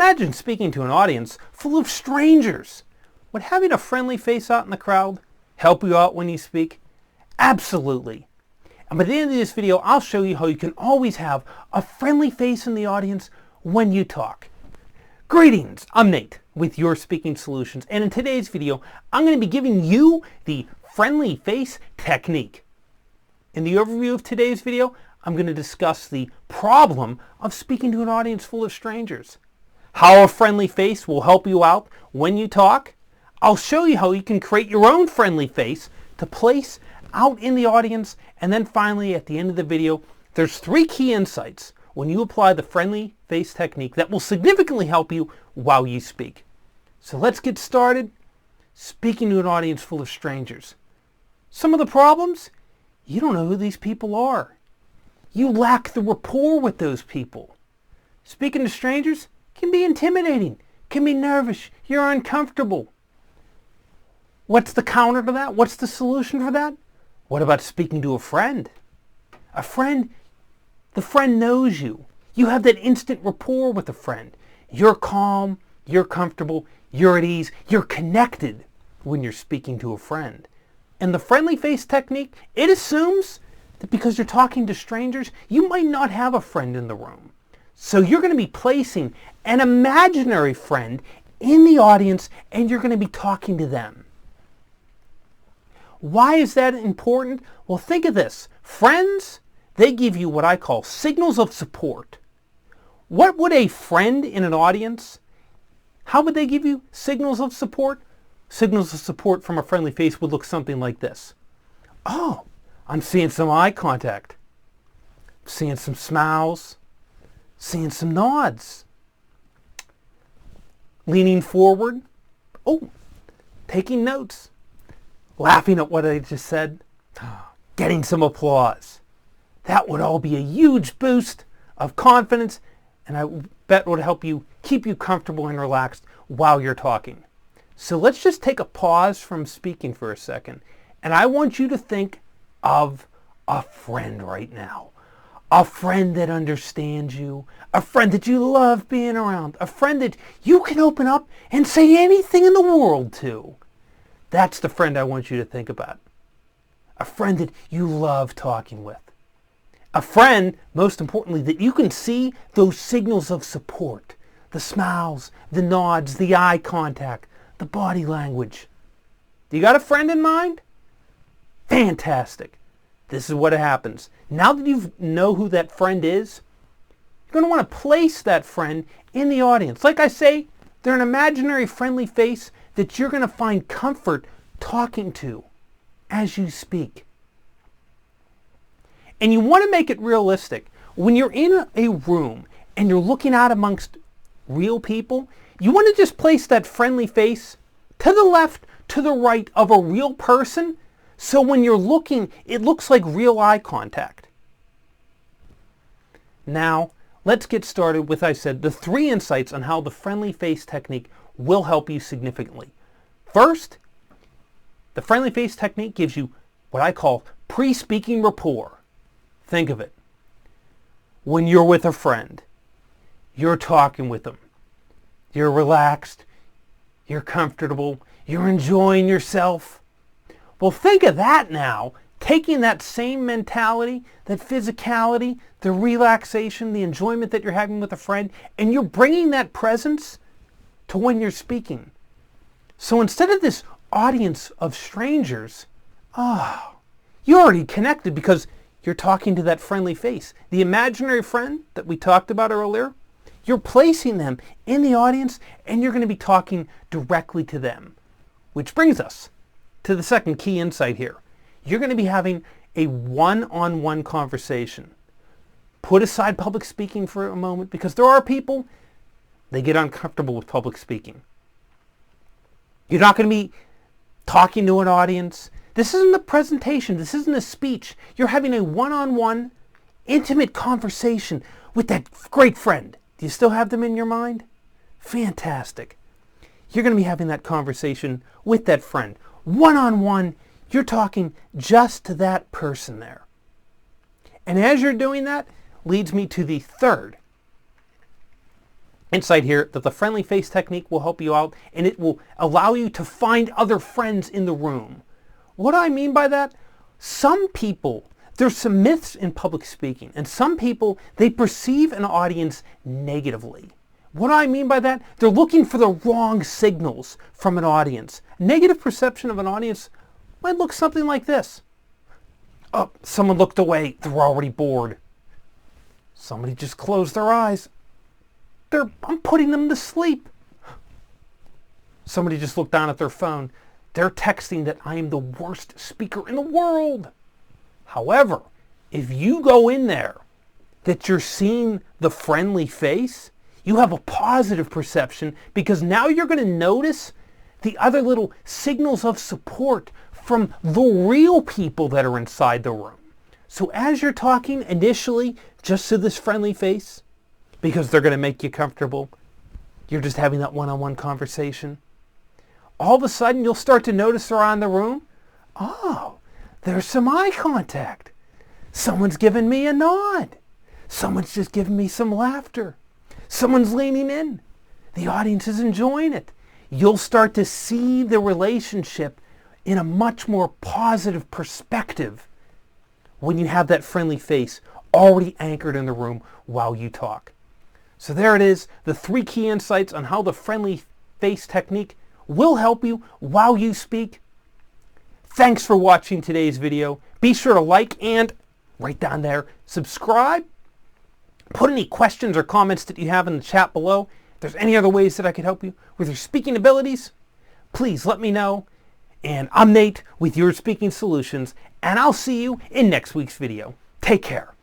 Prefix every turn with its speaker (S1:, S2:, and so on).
S1: Imagine speaking to an audience full of strangers. Would having a friendly face out in the crowd help you out when you speak? Absolutely. And by the end of this video, I'll show you how you can always have a friendly face in the audience when you talk. Greetings, I'm Nate with Your Speaking Solutions, and in today's video, I'm going to be giving you the friendly face technique. In the overview of today's video, I'm going to discuss the problem of speaking to an audience full of strangers, how a friendly face will help you out when you talk. I'll show you how you can create your own friendly face to place out in the audience, and then finally at the end of the video, there's 3 key insights when you apply the friendly face technique that will significantly help you while you speak. So let's get started. Speaking to an audience full of strangers. Some of the problems? You don't know who these people are. You lack the rapport with those people. Speaking to strangers can be intimidating, can be nervous, you're uncomfortable. What's the counter to that? What's the solution for that? What about speaking to a friend? A friend, the friend knows you. You have that instant rapport with a friend. You're calm, you're comfortable, you're at ease, you're connected when you're speaking to a friend. And the friendly face technique, it assumes that because you're talking to strangers, you might not have a friend in the room. So you're going to be placing an imaginary friend in the audience and you're going to be talking to them. Why is that important? Well, think of this. Friends, they give you what I call signals of support. What would a friend in an audience, how would they give you signals of support? Signals of support from a friendly face would look something like this. Oh, I'm seeing some eye contact. Seeing some smiles. Seeing some nods. Leaning forward. Oh, taking notes. Laughing at what I just said. Getting some applause. That would all be a huge boost of confidence, and I bet would help you keep you comfortable and relaxed while you're talking. So let's just take a pause from speaking for a second, and I want you to think of a friend right now. A friend that understands you, a friend that you love being around, a friend that you can open up and say anything in the world to. That's the friend I want you to think about. A friend that you love talking with. A friend, most importantly, that you can see those signals of support. The smiles, the nods, the eye contact, the body language. You got a friend in mind? Fantastic. This is what happens. Now that you know who that friend is, you're going to want to place that friend in the audience. Like I say, they're an imaginary friendly face that you're going to find comfort talking to as you speak. And you want to make it realistic. When you're in a room and you're looking out amongst real people, you want to just place that friendly face to the left, to the right of a real person, so when you're looking, it looks like real eye contact. Now, let's get started with, I said, the 3 insights on how the friendly face technique will help you significantly. First, the friendly face technique gives you what I call pre-speaking rapport. Think of it. When you're with a friend, you're talking with them. You're relaxed. You're comfortable. You're enjoying yourself. Well, think of that now. Taking that same mentality, that physicality, the relaxation, the enjoyment that you're having with a friend, and you're bringing that presence to when you're speaking. So instead of this audience of strangers, you're already connected because you're talking to that friendly face. The imaginary friend that we talked about earlier, you're placing them in the audience and you're going to be talking directly to them. Which brings us to the second key insight here. You're going to be having a one-on-one conversation. Put aside public speaking for a moment because there are people, they get uncomfortable with public speaking. You're not going to be talking to an audience. This isn't a presentation. This isn't a speech. You're having a one-on-one, intimate conversation with that great friend. Do you still have them in your mind? Fantastic. You're going to be having that conversation with that friend. One-on-one, you're talking just to that person there. And as you're doing that, leads me to the third insight here that the friendly face technique will help you out, and it will allow you to find other friends in the room. What do I mean by that? Some people, there's some myths in public speaking, and some people, they perceive an audience negatively. What do I mean by that? They're looking for the wrong signals from an audience. Negative perception of an audience might look something like this. Oh, someone looked away. They're already bored. Somebody just closed their eyes. I'm putting them to sleep. Somebody just looked down at their phone. They're texting that I am the worst speaker in the world. However, if you go in there that you're seeing the friendly face, you have a positive perception, because now you're going to notice the other little signals of support from the real people that are inside the room. So as you're talking initially just to this friendly face, because they're going to make you comfortable, you're just having that one-on-one conversation, all of a sudden you'll start to notice around the room, oh, there's some eye contact. Someone's giving me a nod. Someone's just giving me some laughter. Someone's leaning in. The audience is enjoying it. You'll start to see the relationship in a much more positive perspective when you have that friendly face already anchored in the room while you talk. So there it is, the 3 key insights on how the friendly face technique will help you while you speak. Thanks for watching today's video. Be sure to like and, right down there, subscribe. Put any questions or comments that you have in the chat below. If there's any other ways that I could help you with your speaking abilities, please let me know. And I'm Nate with Your Speaking Solutions, and I'll see you in next week's video. Take care.